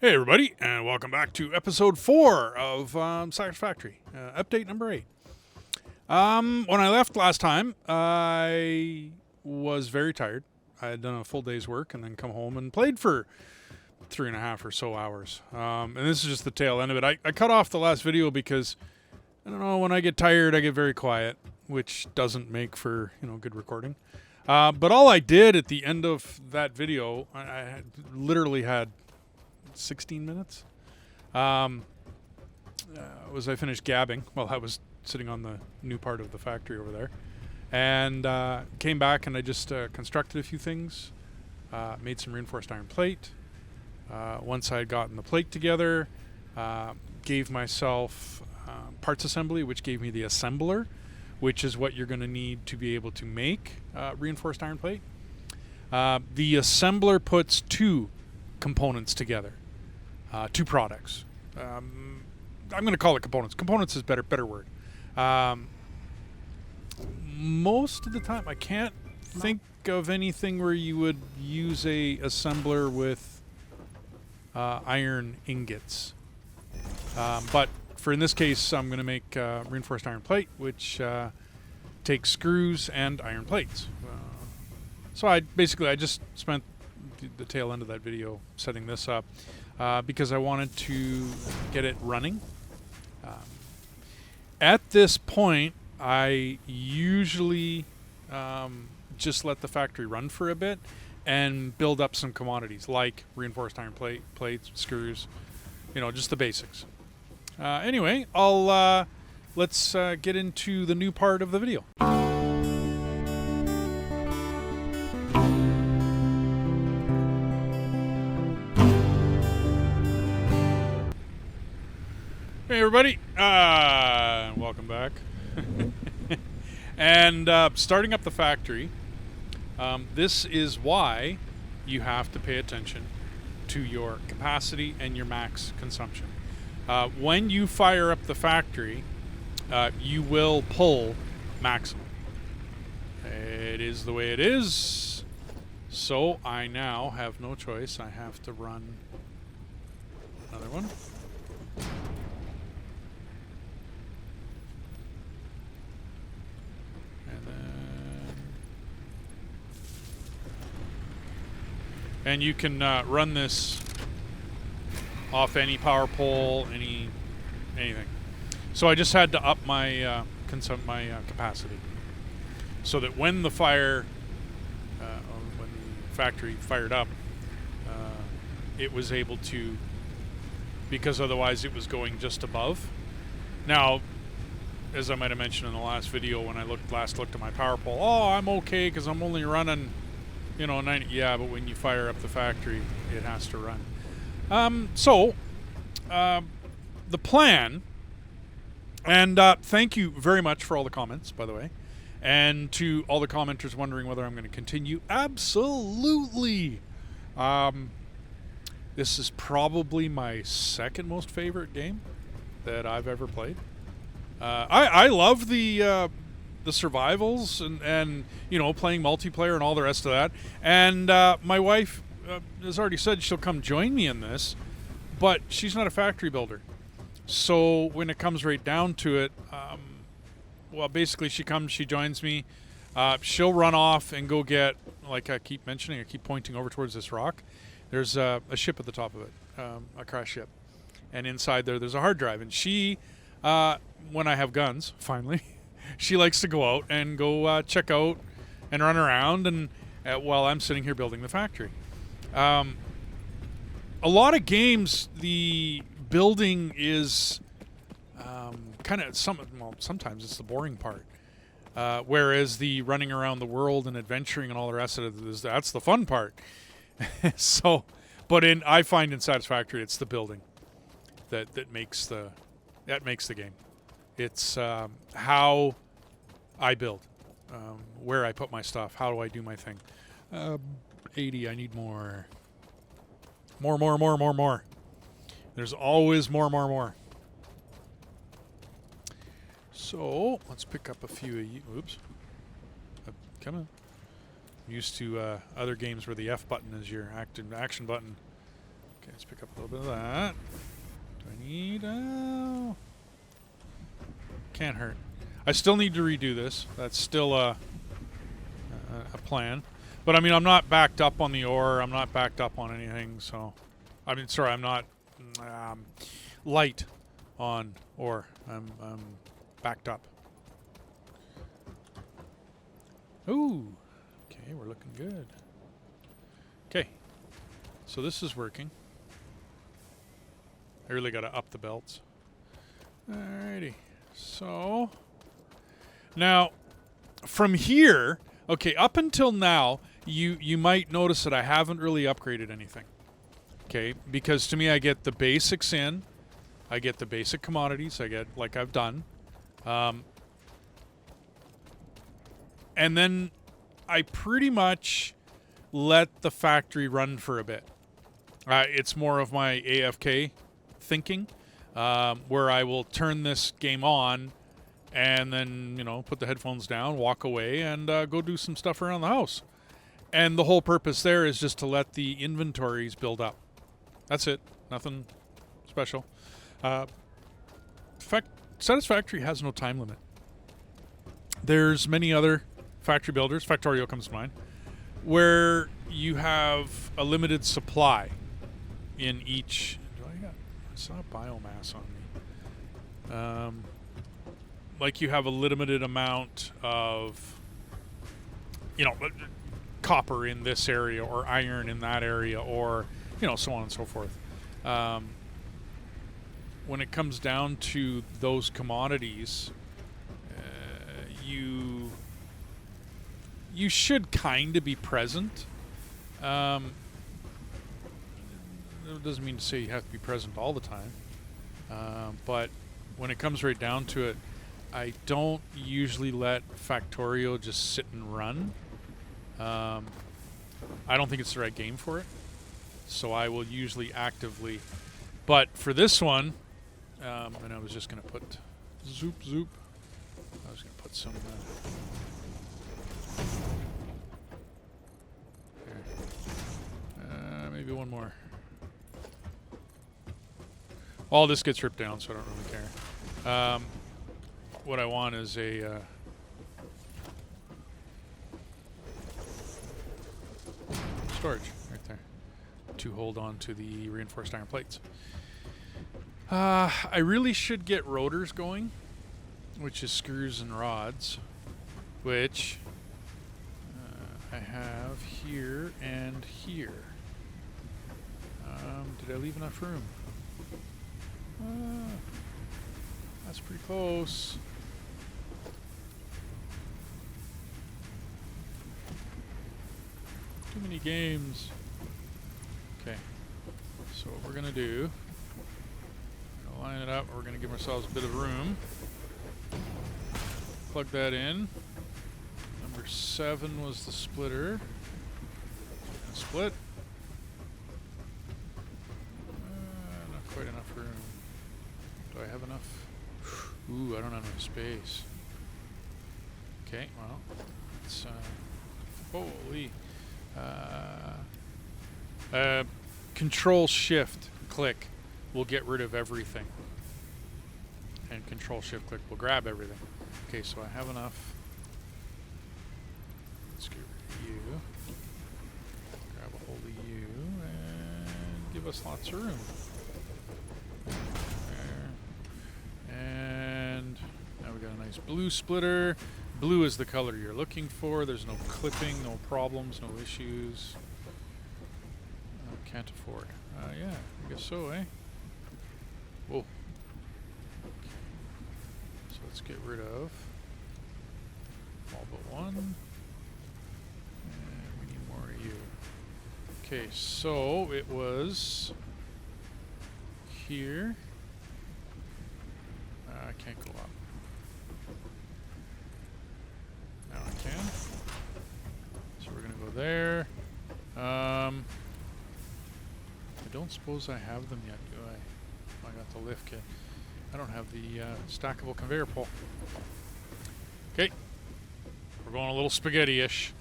Hey everybody, and welcome back to episode 4 of Satisfactory, update number 8. When I left last time, I was very tired. I had done a full day's work and then come home and played for 3.5 or so hours. And this is just the tail end of it. I cut off the last video because, I don't know, when I get tired, I get very quiet, which doesn't make for, good recording. But all I did at the end of that video, I literally had 16 minutes. Was I finished gabbing while I was sitting on the new part of the factory over there, and came back and I just constructed a few things, made some reinforced iron plate. Once I had gotten the plate together, gave myself parts assembly, which gave me the assembler, which is what you're going to need to be able to make reinforced iron plate. The assembler puts two components together. Two products. I'm going to call it components. Components is better word. Most of the time, I can't think of anything where you would use a assembler with iron ingots. But for in this case, I'm going to make reinforced iron plate, which takes screws and iron plates. So I just spent the tail end of that video setting this up. Because I wanted to get it running. At this point, I usually just let the factory run for a bit and build up some commodities like reinforced iron plates, screws, just the basics. Anyway, let's get into the new part of the video. Hey everybody, welcome back. And starting up the factory, this is why you have to pay attention to your capacity and your max consumption. When you fire up the factory, you will pull maximum. It is the way it is, so I now have no choice. I have to run another one. And you can run this off any power pole, anything. So I just had to up my capacity, so that when the when the factory fired up, it was able to, because otherwise it was going just above. Now, as I might have mentioned in the last video when I last looked at my power pole, I'm okay because I'm only running 90, yeah, but when you fire up the factory, it has to run. So, the plan, and thank you very much for all the comments, by the way, and to all the commenters wondering whether I'm going to continue. Absolutely! This is probably my second most favorite game that I've ever played. I love the survivals and playing multiplayer and all the rest of that. And my wife has already said she'll come join me in this, but she's not a factory builder. So when it comes right down to it, basically she joins me. She'll run off and go get, like I keep mentioning, I keep pointing over towards this rock. There's a ship at the top of it, a crash ship. And inside there's a hard drive. And she, when I have guns, finally, she likes to go out and go check out and run around, and while I'm sitting here building the factory. A lot of games, the building is sometimes it's the boring part, whereas the running around the world and adventuring and all the rest of it, that's the fun part. I find in Satisfactory, it's the building that makes the game. It's how I build, where I put my stuff, how do I do my thing. 80, I need more. More. There's always more. So, let's pick up a few of you. Oops. Come on. I'm used to other games where the F button is your action button. Okay, let's pick up a little bit of that. Do I need... can't hurt. I still need to redo this. That's still a plan. But I mean, I'm not backed up on the ore. I'm not backed up on anything. So, I mean, sorry, I'm not light on ore. I'm backed up. Ooh. Okay, we're looking good. Okay. So this is working. I really got to up the belts. Alrighty. So, now, from here, okay, up until now, you might notice that I haven't really upgraded anything. Okay, because to me, I get the basics in. I get the basic commodities. I get, like I've done. And then I pretty much let the factory run for a bit. It's more of my AFK thinking, where I will turn this game on and then, you know, put the headphones down, walk away, and go do some stuff around the house. And the whole purpose there is just to let the inventories build up. That's it. Nothing special. In fact, Satisfactory has no time limit. There's many other factory builders, Factorio comes to mind, where you have a limited supply in each. I saw biomass on me. Like you have a limited amount of, you know, copper in this area or iron in that area, or, you know, so on and so forth. When it comes down to those commodities, you should kind of be present. It doesn't mean to say you have to be present all the time. But when it comes right down to it, I don't usually let Factorio just sit and run. I don't think it's the right game for it. So I will usually actively. But for this one, and I was just going to put zoop. I was going to put some... maybe one more. All this gets ripped down, so I don't really care. What I want is a... storage right there to hold on to the reinforced iron plates. I really should get rotors going, which is screws and rods, which I have here and here. Did I leave enough room? That's pretty close. Too many games. Okay, so what we're gonna do, we're gonna line it up, we're gonna give ourselves a bit of room. Plug that in. Number 7 was the splitter. Split. Not quite enough room. Do I have enough? Ooh, I don't have enough space. Okay, well, it's holy. Control Shift click will get rid of everything, and Control Shift click will grab everything. Okay, so I have enough. Let's get rid of you. Grab a hold of you and give us lots of room. There. And now we got a nice blue splitter. Blue is the color you're looking for. There's no clipping, no problems, no issues. Can't afford. Yeah, I guess so, eh? Whoa. Okay. So let's get rid of all but one. And we need more of you. Okay, so it was here. I can't go up. Now I can. So we're gonna go there. I don't suppose I have them yet, do I? I got the lift kit. I don't have the stackable conveyor pole. Okay. We're going a little spaghetti-ish.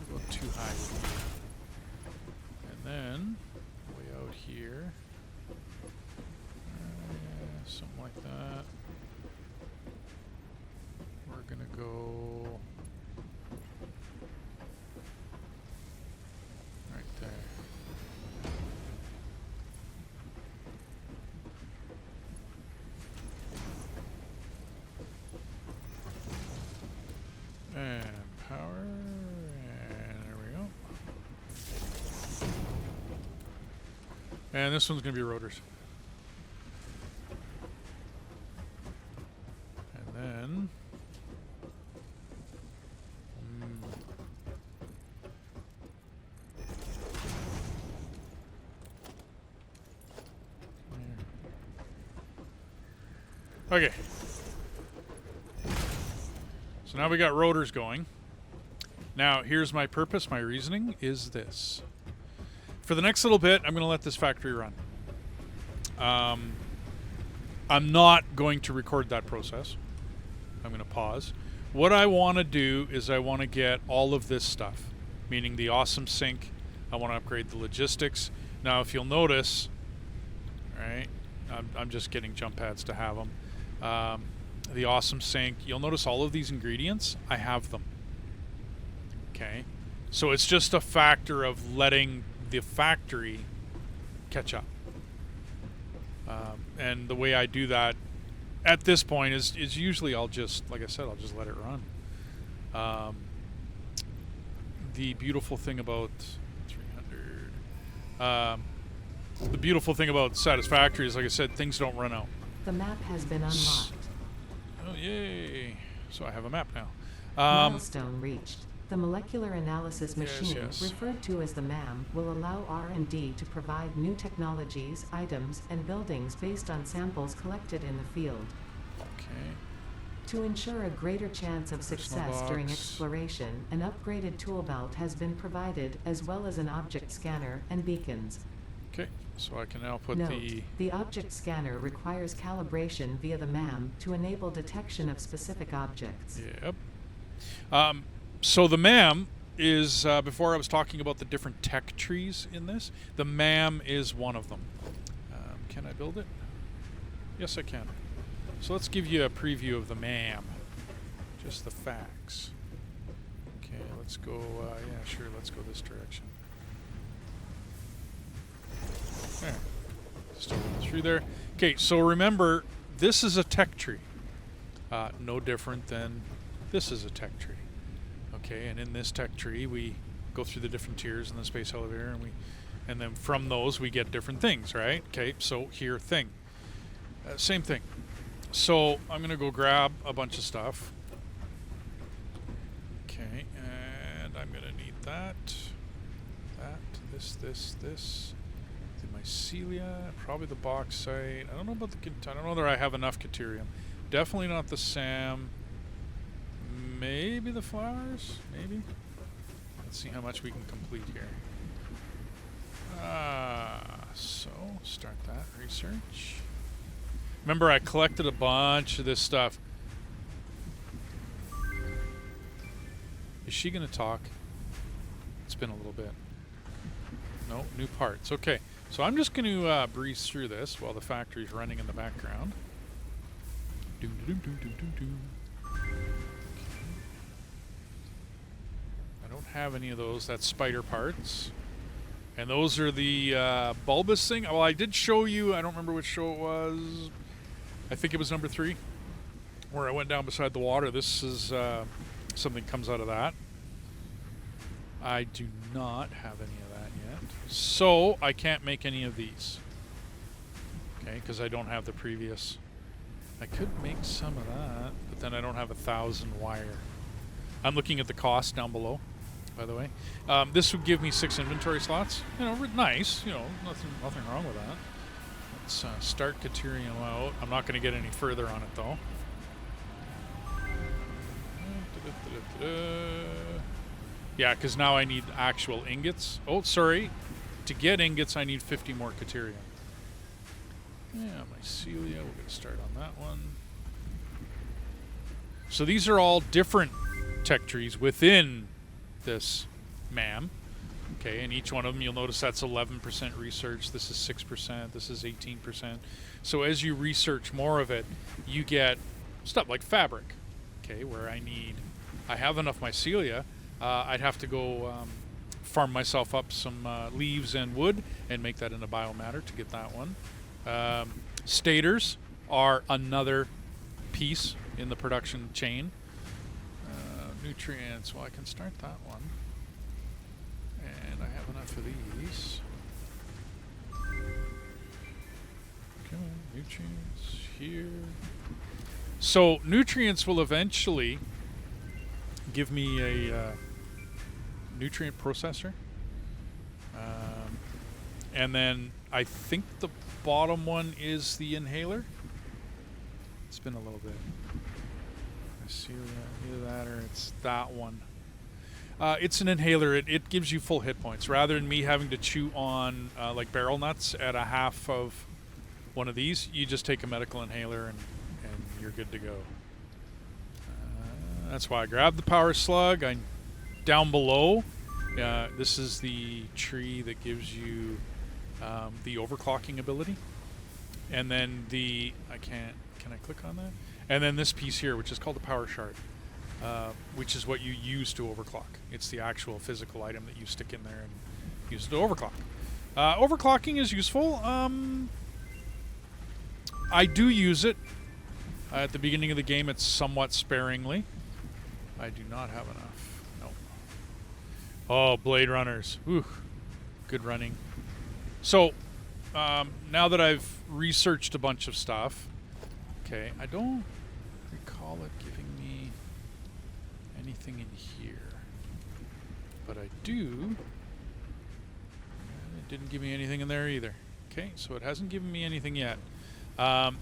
I'll go too high with me. And then something like that. We're gonna go right there. And power, and there we go. And this one's gonna be rotors. And then okay. So now we got rotors going. Now, here's my purpose. My reasoning is this. For the next little bit, I'm going to let this factory run. I'm not going to record that process. I'm going to pause. What I want to do is I want to get all of this stuff, meaning the awesome sink. I want to upgrade the logistics. Now, if you'll notice, right, I'm just getting jump pads to have them. The awesome sink, you'll notice all of these ingredients, I have them. Okay, so it's just a factor of letting the factory catch up. And the way I do that at this point is usually I'll just, like I said, I'll just let it run. The beautiful thing about 300, the beautiful thing about Satisfactory is, like I said, things don't run out. The map has been unlocked. Oh, yay. So I have a map now. Milestone reached. The molecular analysis machine, yes. referred to as the MAM, will allow R&D to provide new technologies, items, and buildings based on samples collected in the field. Okay. To ensure a greater chance of success during exploration, an upgraded tool belt has been provided, as well as an object scanner and beacons. Okay, so I can now put Note, the object scanner requires calibration via the MAM to enable detection of specific objects. Yep. So the MAM is, before I was talking about the different tech trees in this, the MAM is one of them. Can I build it? Yes, I can. So let's give you a preview of the MAM. Just the facts. Okay, let's go, yeah, sure, let's go this direction. There. Still going through there. Okay, so remember, this is a tech tree. No different than this is a tech tree. Okay, and in this tech tree, we go through the different tiers in the space elevator, and then from those we get different things, right? Okay, so here, thing. Same thing. So I'm going to go grab a bunch of stuff. Okay, and I'm going to need that, this, the mycelia, probably the bauxite. I don't know about the, I don't know whether I have enough caterium. Definitely not the SAM. Maybe the flowers, maybe. Let's see how much we can complete here. So start that research. Remember, I collected a bunch of this stuff. Is she gonna talk? It's been a little bit. No, new parts. Okay, so I'm just gonna breeze through this while the factory's running in the background. I don't have any of those. That's spider parts. And those are the bulbous thing. Well, I did show you, I don't remember which show it was. I think it was number 3, where I went down beside the water. This is something comes out of that. I do not have any of that yet. So I can't make any of these. Okay, because I don't have the previous. I could make some of that, but then I don't have 1,000 wire. I'm looking at the cost down below, by the way. This would give me 6 inventory slots. You know, nice. You know, nothing wrong with that. Let's start Caterium out. I'm not going to get any further on it, though. Yeah, because now I need actual ingots. Oh, sorry. To get ingots, I need 50 more Caterium. Yeah, mycelia. We're going to start on that one. So these are all different tech trees within this MAM. Okay, and each one of them, you'll notice that's 11% research. This is 6%. This is 18%. So as you research more of it, you get stuff like fabric. Okay, where I have enough mycelia. I'd have to go farm myself up some leaves and wood and make that into biomatter to get that one. Stators are another piece in the production chain. Nutrients, well, I can start that one. And I have enough of these. Come on, nutrients here. So nutrients will eventually give me a nutrient processor. And then I think the bottom one is the inhaler. It's been a little bit. I see either that or it's that one. It's an inhaler. It gives you full hit points. Rather than me having to chew on like barrel nuts at a half of one of these, you just take a medical inhaler and you're good to go. That's why I grabbed the power slug. Down below, this is the tree that gives you the overclocking ability. And then can I click on that? And then this piece here, which is called the power shard, which is what you use to overclock. It's the actual physical item that you stick in there and use it to overclock. Overclocking is useful. I do use it. At the beginning of the game, it's somewhat sparingly. I do not have enough. No. Oh, Blade Runners. Ooh, good running. So, now that I've researched a bunch of stuff, okay, I don't recall it giving me anything in here. But I do. It didn't give me anything in there either. Okay, so it hasn't given me anything yet.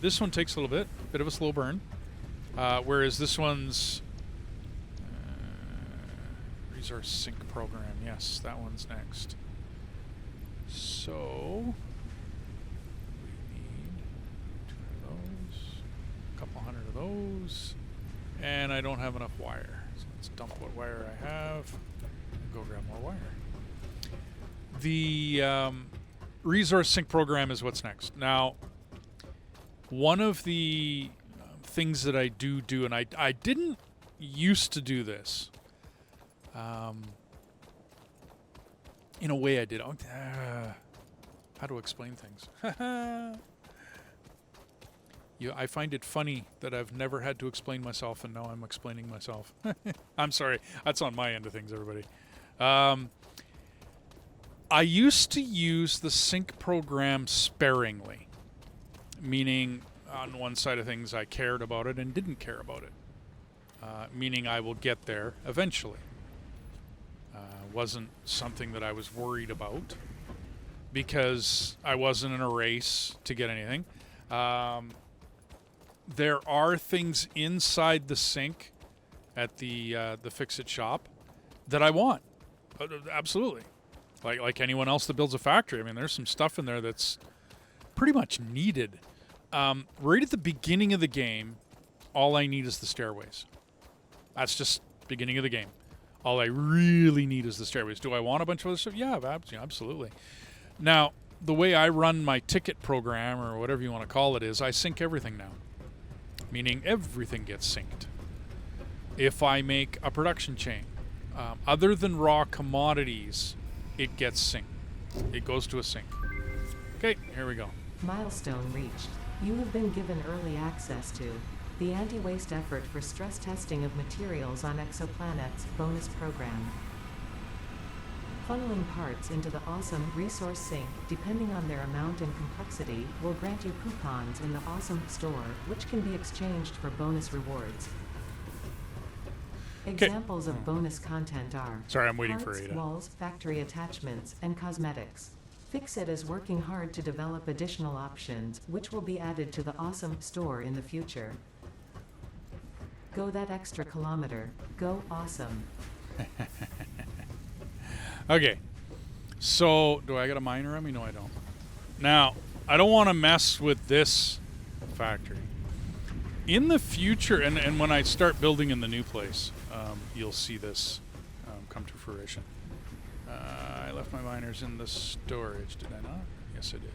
This one takes a little bit of a slow burn. Whereas this one's resource sync program. Yes, that one's next. So we need 200 of those, a couple hundred of those, and I don't have enough wire. So let's dump what wire I have and go grab more wire. The resource sync program is what's next. Now, one of the things that I do, and I didn't used to do this. In a way I did. How to explain things. I find it funny that I've never had to explain myself, and now I'm explaining myself. I'm sorry. That's on my end of things, everybody. I used to use the sync program sparingly, meaning on one side of things I cared about it and didn't care about it, meaning I will get there eventually. Wasn't something that I was worried about because I wasn't in a race to get anything. There are things inside the sink at the Fix-It shop that I want. Absolutely. Like anyone else that builds a factory. I mean, there's some stuff in there that's pretty much needed. Right at the beginning of the game, all I need is the stairways. That's just beginning of the game. All I really need is the stairways. Do I want a bunch of other stuff? Yeah, absolutely. Now, the way I run my ticket program, or whatever you want to call it, is I sync everything now. Meaning everything gets synced. If I make a production chain, other than raw commodities, it gets synced. It goes to a sync. Okay, here we go. Milestone reached. You have been given early access to the Anti-Waste Effort for Stress Testing of Materials on Exoplanets bonus program. Funneling parts into the awesome resource sink, depending on their amount and complexity, will grant you coupons in the awesome store, which can be exchanged for bonus rewards. Examples of bonus content are Sorry, I'm waiting parts, for Ada. walls, factory attachments, and cosmetics. Fix-It is working hard to develop additional options, which will be added to the awesome store in the future. Go that extra kilometer. Go awesome. Okay, so do I got a miner on me? No, I don't. Now, I don't want to mess with this factory. In the future, and when I start building in the new place, you'll see this come to fruition. I left my miners in the storage, did I not? Yes, I did.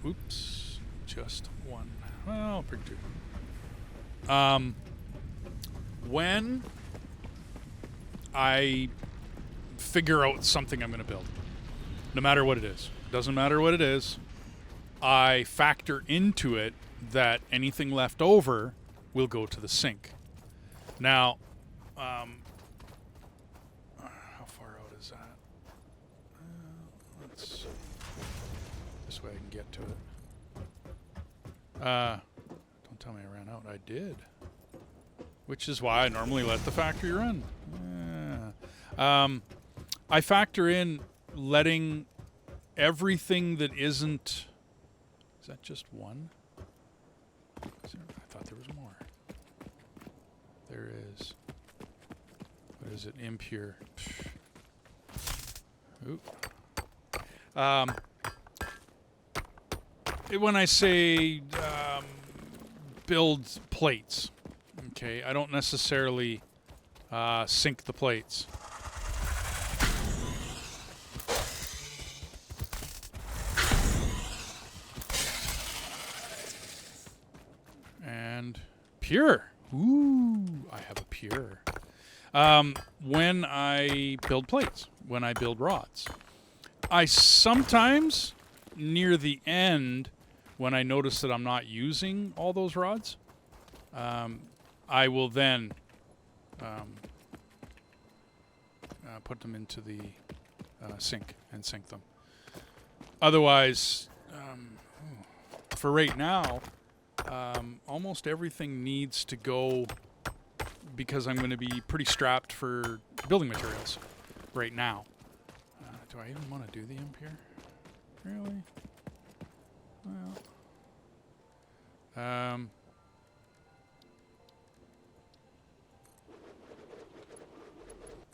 Oops, just one. Well, I'll pick two. When I figure out something I'm going to build, no matter what it is, doesn't matter what it is, I factor into it that anything left over will go to the sink. Now, how far out is that? Let's this way I can get to it. Don't tell me I ran out. I did. Which is why I normally let the factory run. I factor in letting everything that isn't... Is that just one? I thought there was more. There is. What is it? Impure. Oop. When I say build plates, okay, I don't necessarily sink the plates. And pure. Ooh, I have a pure. When I build plates, when I build rods, I sometimes, near the end, when I notice that I'm not using all those rods, I will then put them into the sink and sink them. Otherwise, for right now, almost everything needs to go because I'm going to be pretty strapped for building materials right now. Do I even want to do the imp here? Really? Well,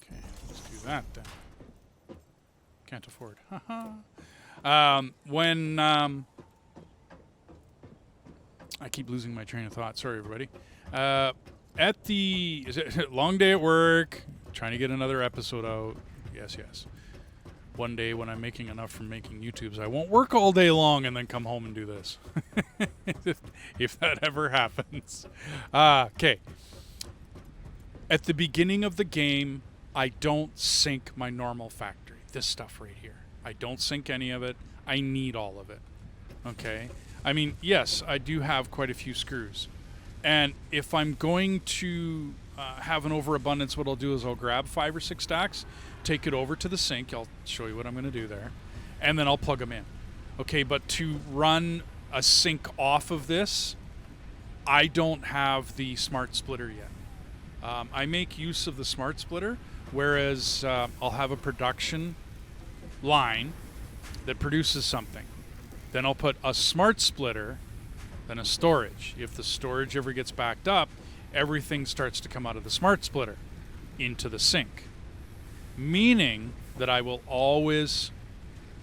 okay, let's do that then. Can't afford. When I keep losing my train of thought. Sorry, everybody. At the long day at work, trying to get another episode out. Yes, yes. One day when I'm making enough from making YouTubes, I won't work all day long and then come home and do this. If that ever happens. Okay. At the beginning of the game, I don't sync my normal factory. This stuff right here. I don't sync any of it. I need all of it. Okay? I mean, yes, I do have quite a few screws. And if I'm going to have an overabundance, what I'll do is I'll grab 5 or 6 stacks, take it over to the sink. I'll show you what I'm going to do there. And then I'll plug them in. Okay, but to run a sink off of this, I don't have the smart splitter yet. I make use of the smart splitter, whereas I'll have a production line that produces something. Then I'll put a smart splitter, then a storage. If the storage ever gets backed up, everything starts to come out of the smart splitter into the sink. Meaning that I will always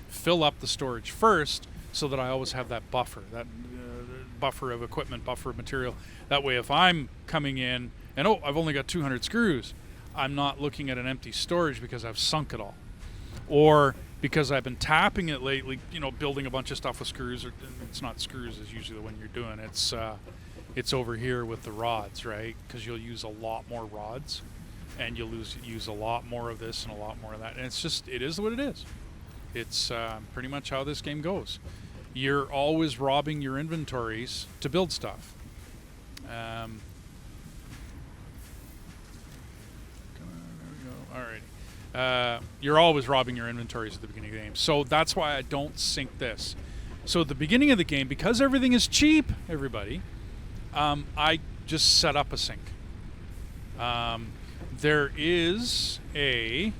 fill up the storage first so that I always have that buffer, that buffer of equipment, buffer of material. That way if I'm coming in and, oh, I've only got 200 screws, I'm not looking at an empty storage because I've sunk it all. Or because I've been tapping it lately, you know, building a bunch of stuff with screws. Or it's not screws is usually the one you're doing. It's over here with the rods, right? Because you'll use a lot more rods, and you'll use a lot more of this and a lot more of that. And it's just, it is what it is. It's pretty much how this game goes. You're always robbing your inventories to build stuff. There we go. Alrighty. You're always robbing your inventories at the beginning of the game. So that's why I don't sync this. So at the beginning of the game, because everything is cheap, everybody, I just set up a sink. There is a...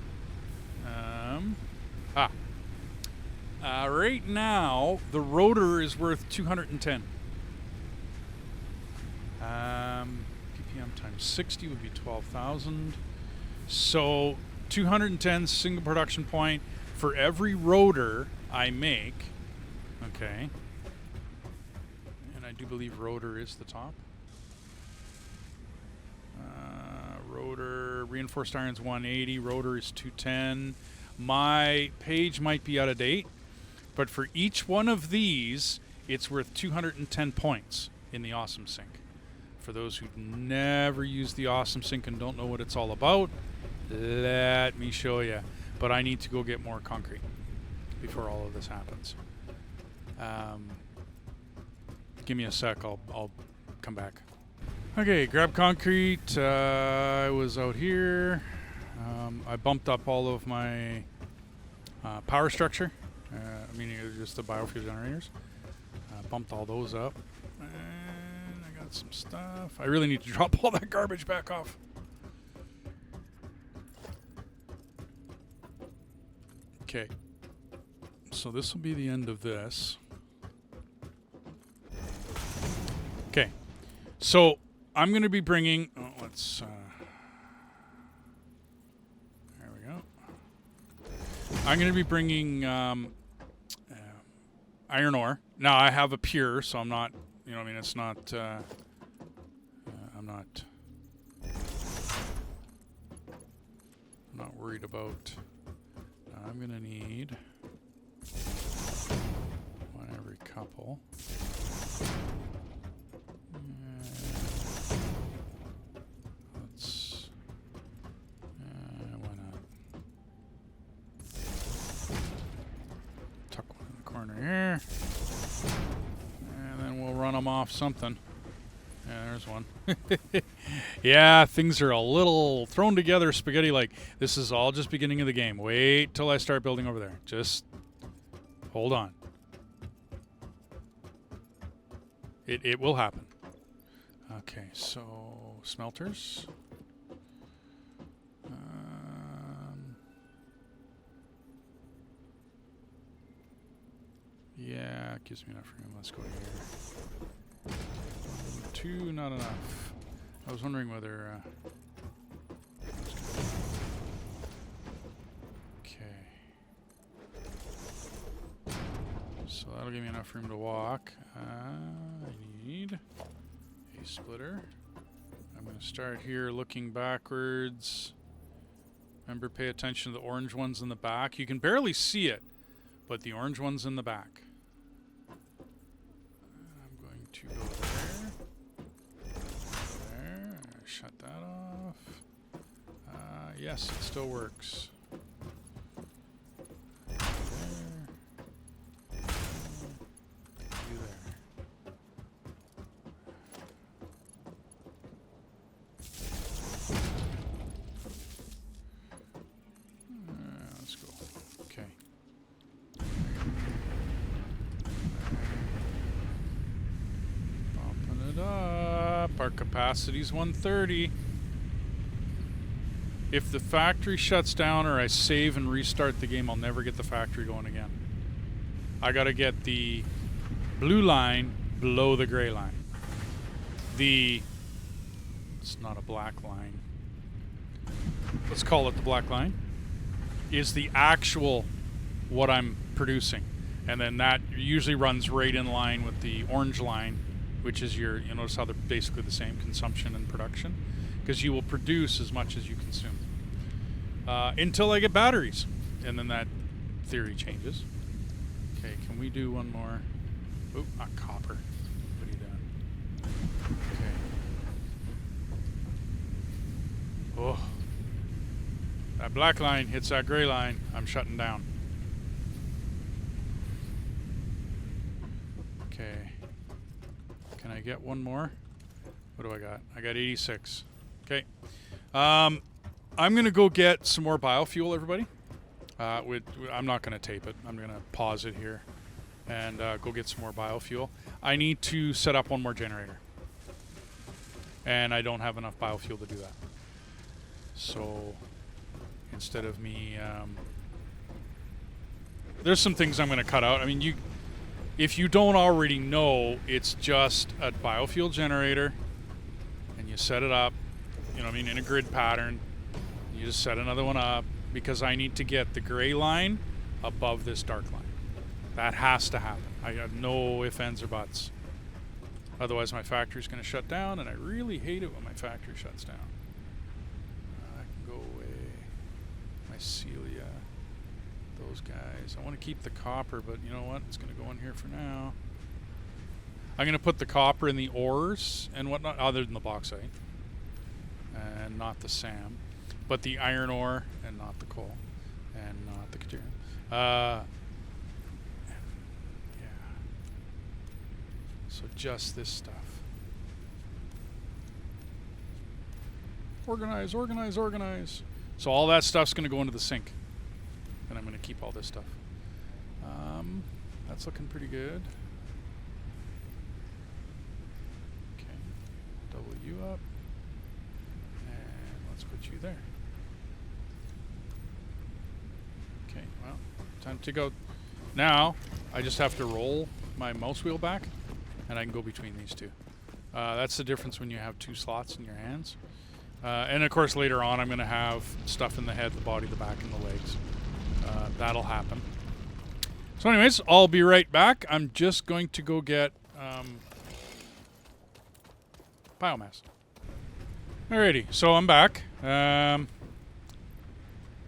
right now, the rotor is worth 210. PPM times 60 would be 12,000. So 210 single production point for every rotor I make. Okay. And I do believe rotor is the top. Rotor reinforced iron's 180, rotor is 210. My page might be out of date, but for each one of these, it's worth 210 points in the Awesome Sync. For those who've never used the Awesome Sync and don't know what it's all about, let me show you. But I need to go get more concrete before all of this happens. Give me a sec, I'll come back. Okay, grab concrete. I was out here. I bumped up all of my power structure, meaning just the biofuel generators. Bumped all those up. And I got some stuff. I really need to drop all that garbage back off. Okay. So this will be the end of this. Okay. So I'm going to be bringing... Oh, let's... there we go. I'm going to be bringing iron ore. Now, I have a pure, so I'm not... You know what I mean? It's not... I'm not worried about... I'm going to need one every couple. Let's... why not? Tuck one in the corner here. And then we'll run them off something. Yeah, there's one. Yeah, things are a little thrown together spaghetti-like. This is all just beginning of the game. Wait till I start building over there. Just hold on. It will happen. Okay, so smelters. Yeah, it gives me enough room. Let's go here. 2, not enough. I was wondering whether... okay. So that'll give me enough room to walk. I need a splitter. I'm going to start here looking backwards. Remember, pay attention to the orange ones in the back. You can barely see it, but the orange ones in the back. I'm going to go there. There. Shut that off. Yes, it still works. Our capacity is 130. If the factory shuts down or I save and restart the game, I'll never get the factory going again. I gotta get the blue line below the gray line. It's not a black line. Let's call it the black line. Is the actual what I'm producing. And then that usually runs right in line with the orange line, which is you notice how they're basically the same, consumption and production, because you will produce as much as you consume until I get batteries, and then that theory changes. Okay, can we do one more? Oh, not copper. What are you doing? Okay. Oh, that black line hits that gray line, I'm shutting down. Okay. Can I get one more? What do I got? I got 86. Okay. I'm going to go get some more biofuel, everybody. I'm not going to tape it. I'm going to pause it here and go get some more biofuel. I need to set up one more generator. And I don't have enough biofuel to do that. So instead of me... there's some things I'm going to cut out. I mean, if you don't already know, it's just a biofuel generator, and you set it up, you know what I mean, in a grid pattern. You just set another one up, because I need to get the gray line above this dark line. That has to happen. I got no ifs, ands, or buts. Otherwise, my factory's going to shut down, and I really hate it when my factory shuts down. I can mycelia. Those guys. I want to keep the copper, but you know what? It's going to go in here for now. I'm going to put the copper in the ores and whatnot, other than the bauxite. And not the SAM. But the iron ore and not the coal. And not the deuterium. Yeah. So just this stuff. Organize, organize, organize. So all that stuff's going to go into the sink. And I'm going to keep all this stuff. That's looking pretty good. Okay. Double you up. And let's put you there. Okay, well, time to go. Now, I just have to roll my mouse wheel back, and I can go between these two. That's the difference when you have two slots in your hands. And of course, later on, I'm going to have stuff in the head, the body, the back, and the legs. That'll happen. So anyways, I'll be right back. I'm just going to go get biomass. Alrighty, so I'm back.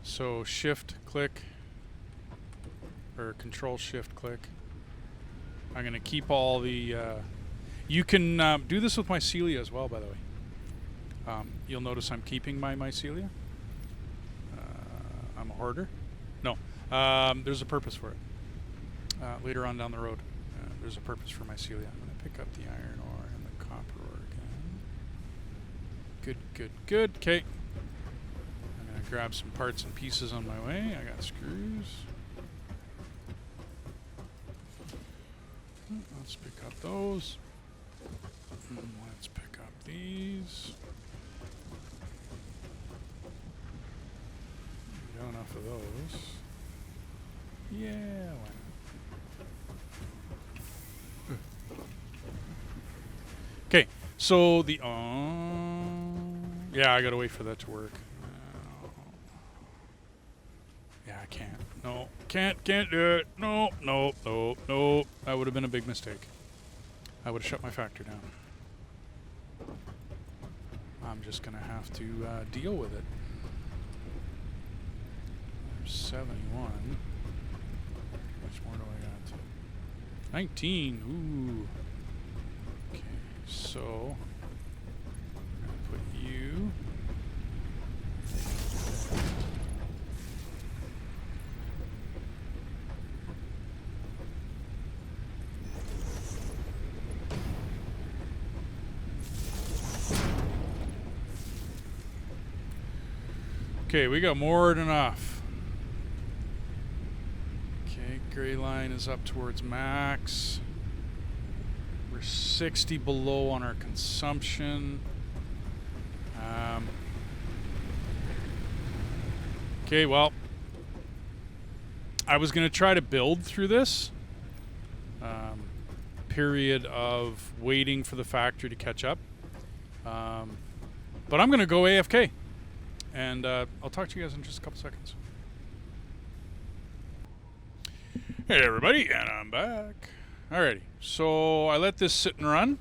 So shift click, or control shift click. I'm going to keep all the... you can do this with mycelia as well, by the way. You'll notice I'm keeping my mycelia. I'm a hoarder. No, there's a purpose for it. Later on down the road, there's a purpose for mycelia. I'm going to pick up the iron ore and the copper ore again. Good, good, good. Okay. I'm going to grab some parts and pieces on my way. I got screws. Let's pick up those. Let's pick up these. Got enough of those. Yeah, why not? Okay, so the yeah, I gotta wait for that to work. Yeah, I can't. No, can't do it. No. That would have been a big mistake. I would have shut my factory down. I'm just gonna have to deal with it. 71. Which more do I got? 19. Ooh. Okay, so I'm gonna put you. Okay, we got more than enough. Okay, gray line is up towards max. We're 60 below on our consumption. Okay, well, I was going to try to build through this period of waiting for the factory to catch up. But I'm going to go AFK. And I'll talk to you guys in just a couple seconds. Hey everybody, and I'm back. Alrighty, so I let this sit and run.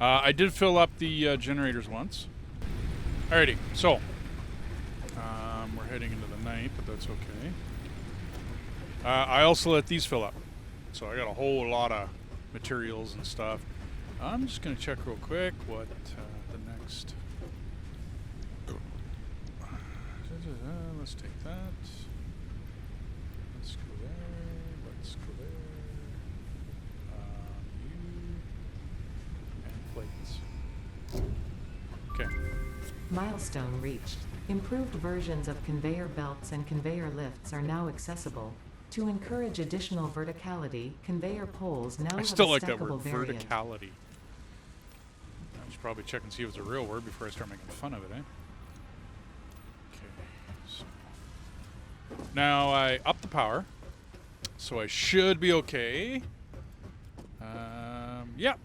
I did fill up the generators once. Alrighty, so we're heading into the night, but that's okay. I also let these fill up. So I got a whole lot of materials and stuff. I'm just going to check real quick what the next... Let's take that. Let's go there. Let's go there. You and plates. Okay. Milestone reached. Improved versions of conveyor belts and conveyor lifts are now accessible. To encourage additional verticality, conveyor poles now have a stackable variant. I still like that word, verticality. I should probably check and see if it's a real word before I start making fun of it, eh? Now I up the power, so I should be okay. Yeah.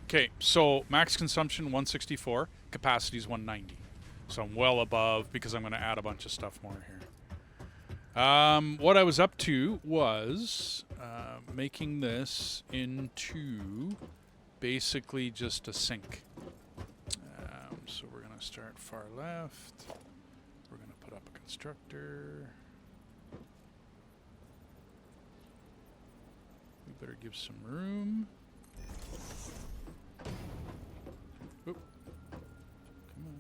Okay, so max consumption 164, capacity is 190. So I'm well above because I'm going to add a bunch of stuff more here. What I was up to was making this into basically just a sink. So we're going to start far left. We're going to put up a constructor. We better give some room. Oop. Come on.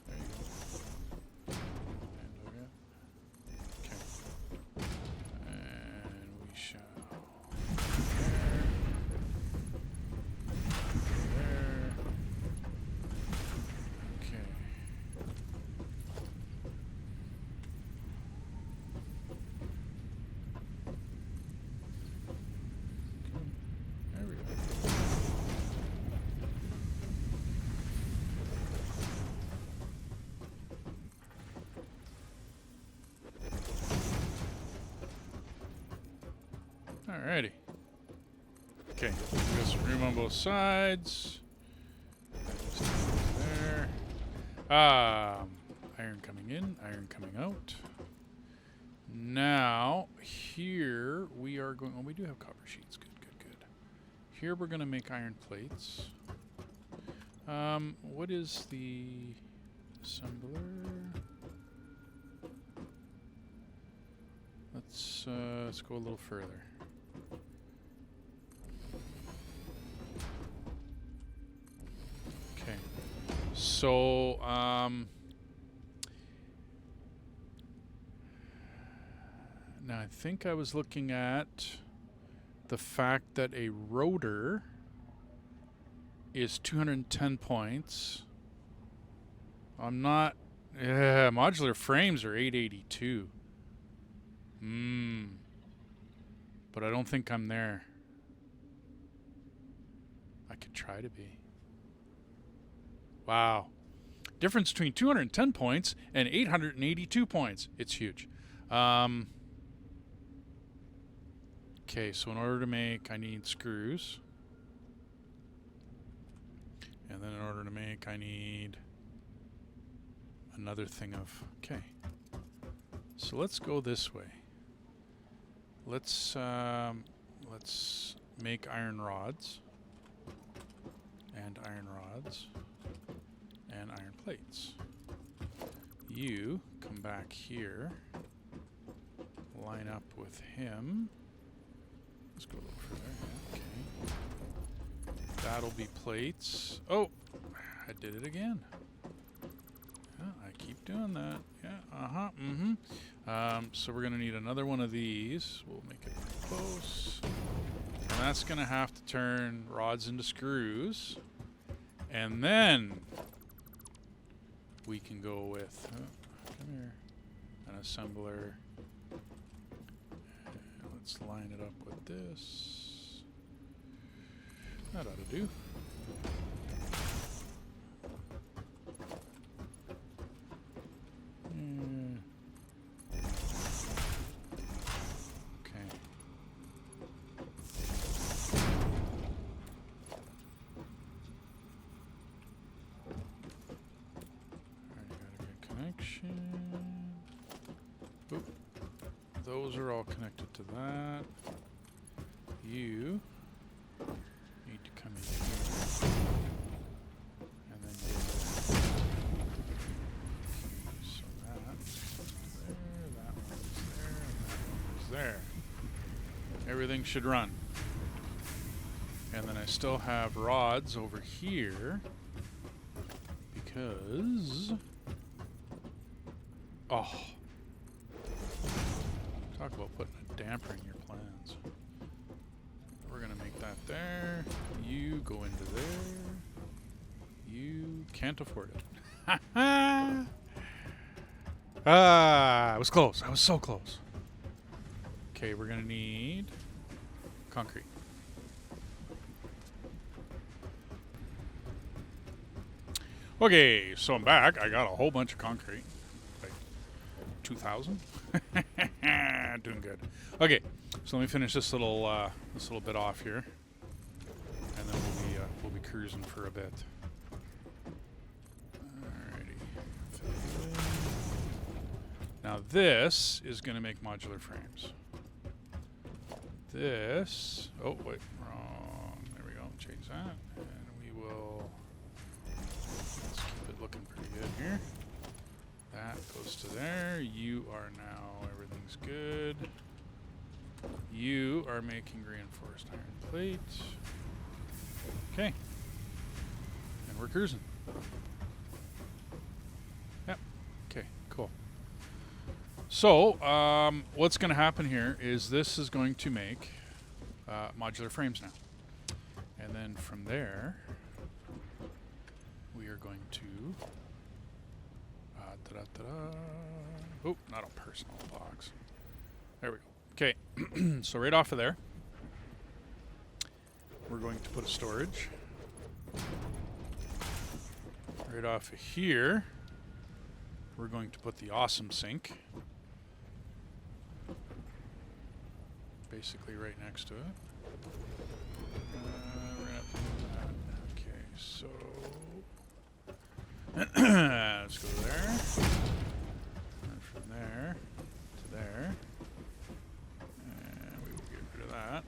There you go. And look at. Okay. And we shall. There. Okay. There we go. Alrighty. Okay, we got some room on both sides. There. Iron coming in, iron coming out. Now, here we are going... Oh, we do have copper sheets. Good, good, good. Here we're going to make iron plates. What is the assembler? Let's go a little further. Okay. So, now I think I was looking at the fact that a rotor is 210 points. I'm not... Yeah, modular frames are 882. But I don't think I'm there. I could try to be. Wow. Difference between 210 points and 882 points. It's huge. Okay, so in order to make, I need screws. And then in order to make, I need another thing of... Okay. So let's go this way. Let's make iron rods. And iron rods. And iron plates. You come back here. Line up with him. Let's go a little further. Yeah, okay. That'll be plates. Oh! I did it again. Yeah, I keep doing that. Yeah, so we're going to need another one of these. We'll make it pretty close. And that's going to have to turn rods into screws. And then we can go with, come here, an assembler. And let's line it up with this. That ought to do. Okay. Alright, got a good connection. Oop. Those are all connected to that. You need to come in here. And then go there. So that's there, that one's there, and that one's there. Everything should run. And then I still have rods over here because... Oh. Talk about putting a damper in your plans. We're going to make that there. You go into there. You can't afford it. I was close. I was so close. Okay, we're going to need concrete. Okay, so I'm back. I got a whole bunch of concrete. Like 2,000. Doing good. Okay, so let me finish this little bit off here, and then we'll be cruising for a bit. Alrighty. Now this is going to make modular frames. This. Oh wait, wrong. There we go. Change that, and we will. Let's keep it looking pretty good here. That goes to there. You are now, everything's good. You are making reinforced iron plate. Okay. And we're cruising. Yep. Okay, cool. So, what's going to happen here is this is going to make modular frames now. And then from there, we are going to... Oh, not a personal box. There we go. Okay, so right off of there, we're going to put a storage. Right off of here, we're going to put the awesome sink. Basically right next to it. We're gonna put that. Okay, so let's go there. And from there to there. And we will get rid of that.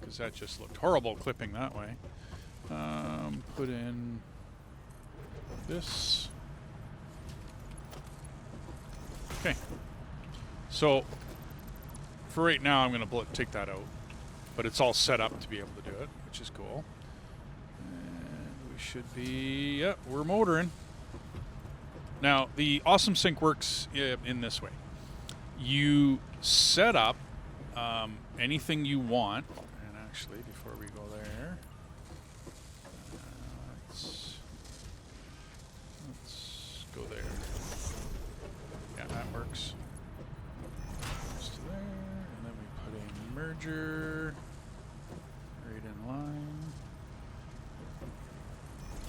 Because that just looked horrible clipping that way. Put in this. Okay. So for right now, I'm going to take that out. But it's all set up to be able to do it, which is cool. And we should be... Yep, we're motoring. Now, the Awesome Sync works in this way. You set up anything you want. And actually, before we go there, let's go there. Yeah, that works. Goes to there, and then we put a merger right in line.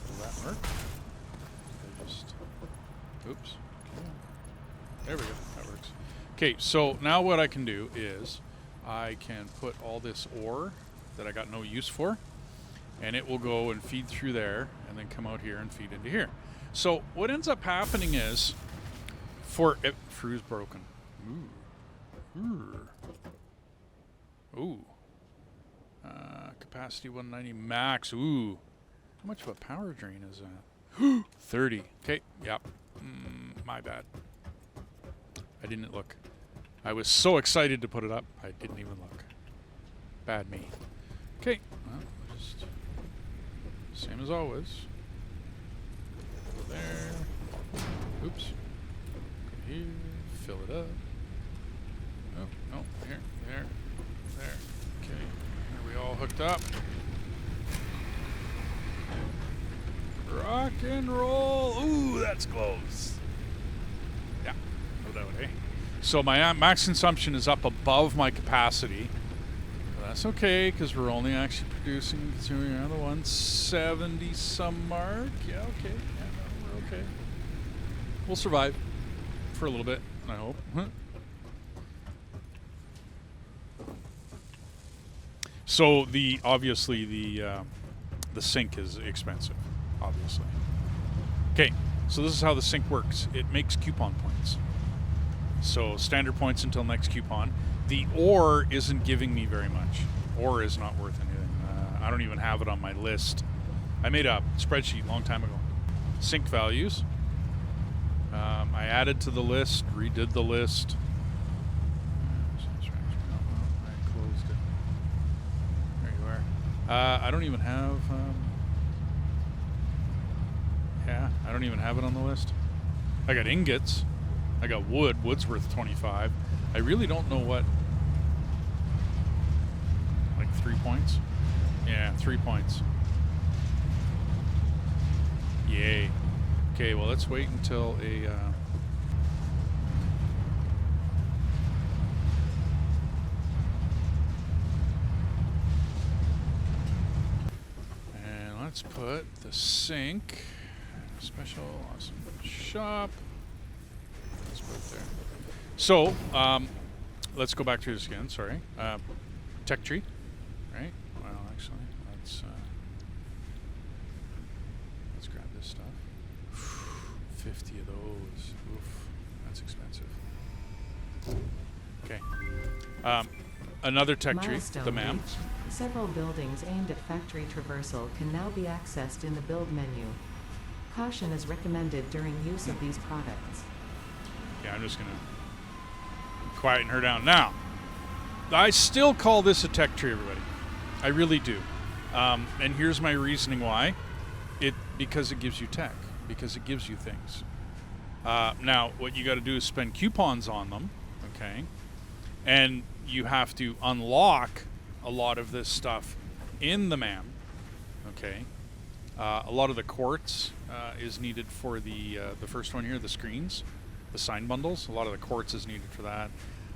Will that work? I just... Oops. Okay. There we go. That works. Okay, so now what I can do is I can put all this ore that I got no use for, and it will go and feed through there and then come out here and feed into here. So what ends up happening is Fru's broken. Ooh. Ooh. Capacity 190 max. Ooh. How much of a power drain is that? 30. Okay. Yep. My bad. I didn't look. I was so excited to put it up, I didn't even look. Bad me. Okay. Well, just same as always. Go there. Oops. Go here. Fill it up. Oh, no. Here. There. Okay. Are we all hooked up? Rock and roll. Ooh, that's close. Yeah. No doubt, eh? So my max consumption is up above my capacity. But that's okay, because we're only actually producing and consuming around the 170 some mark. Yeah, okay. Yeah, no, we're okay. We'll survive for a little bit, I hope. So obviously the sink is expensive, obviously. Okay, so this is how the sink works. It makes coupon points. So standard points until next coupon. The ore isn't giving me very much. Ore is not worth anything. I don't even have it on my list. I made a spreadsheet a long time ago. Sink values. I added to the list, redid the list. I closed it. There you are. I don't even have... yeah, I don't even have it on the list. I got ingots. I got wood. Wood's worth 25. I really don't know what... Like 3 points? Yeah, 3 points. Yay. Okay, well, let's wait until a... and let's put the sink... Special, awesome shop. Let's put it there. So, let's go back to this again. Sorry. Tech tree, right? Well, actually, let's grab this stuff. 50 of those. Oof, that's expensive. Okay. Another tech tree, the MAM. Several buildings aimed at factory traversal can now be accessed in the build menu. Caution is recommended during use of these products. Yeah, I'm just going to quieten her down. Now, I still call this a tech tree, everybody. I really do. And here's my reasoning why. Because it gives you tech. Because it gives you things. Now, what you got to do is spend coupons on them, okay? And you have to unlock a lot of this stuff in the MAM, okay? A lot of the quartz is needed for the first one here, the screens, the sign bundles. A lot of the quartz is needed for that.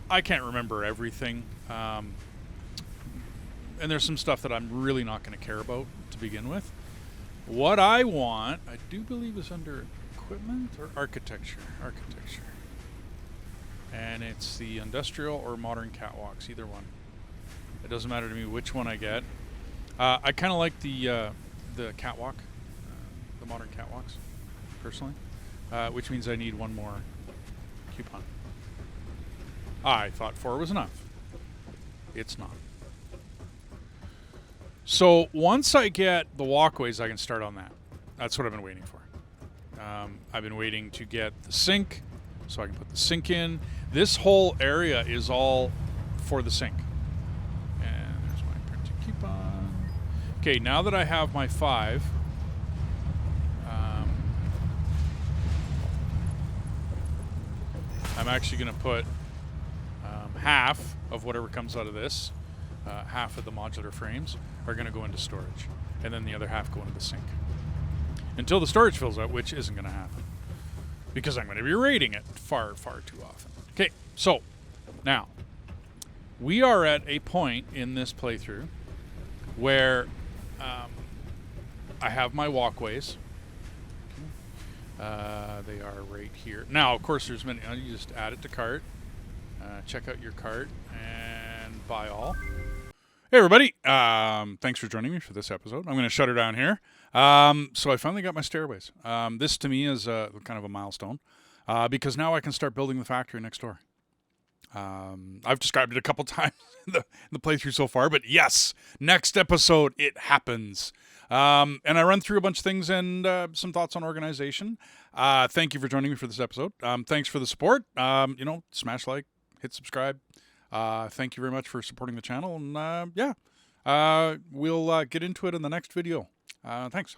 I can't remember everything. And there's some stuff that I'm really not going to care about to begin with. What I want, I do believe is under equipment or architecture. Architecture. And it's the industrial or modern catwalks, either one. It doesn't matter to me which one I get. I kind of like the catwalk, the modern catwalks, personally, which means I need one more coupon. I thought 4 was enough. It's not. So once I get the walkways, I can start on that. That's what I've been waiting for. I've been waiting to get the sink, so I can put the sink in. This whole area is all for the sink. And there's my printed coupon. Okay, now that I have my 5, I'm actually going to put half of whatever comes out of this, half of the modular frames, are going to go into storage. And then the other half go into the sink. Until the storage fills out, which isn't going to happen. Because I'm going to be raiding it far, far too often. Okay, so now we are at a point in this playthrough where I have my walkways. They are right here. Now, of course, there's many. You just add it to cart, check out your cart, and buy all. Hey, everybody. Thanks for joining me for this episode. I'm going to shut her down here. So I finally got my stairways. This, to me, is kind of a milestone because now I can start building the factory next door. I've described it a couple times in the playthrough so far, but yes, next episode, it happens. And I run through a bunch of things and some thoughts on organization. Thank you for joining me for this episode. Thanks for the support. Smash like, hit subscribe. Thank you very much for supporting the channel. And we'll get into it in the next video. Thanks.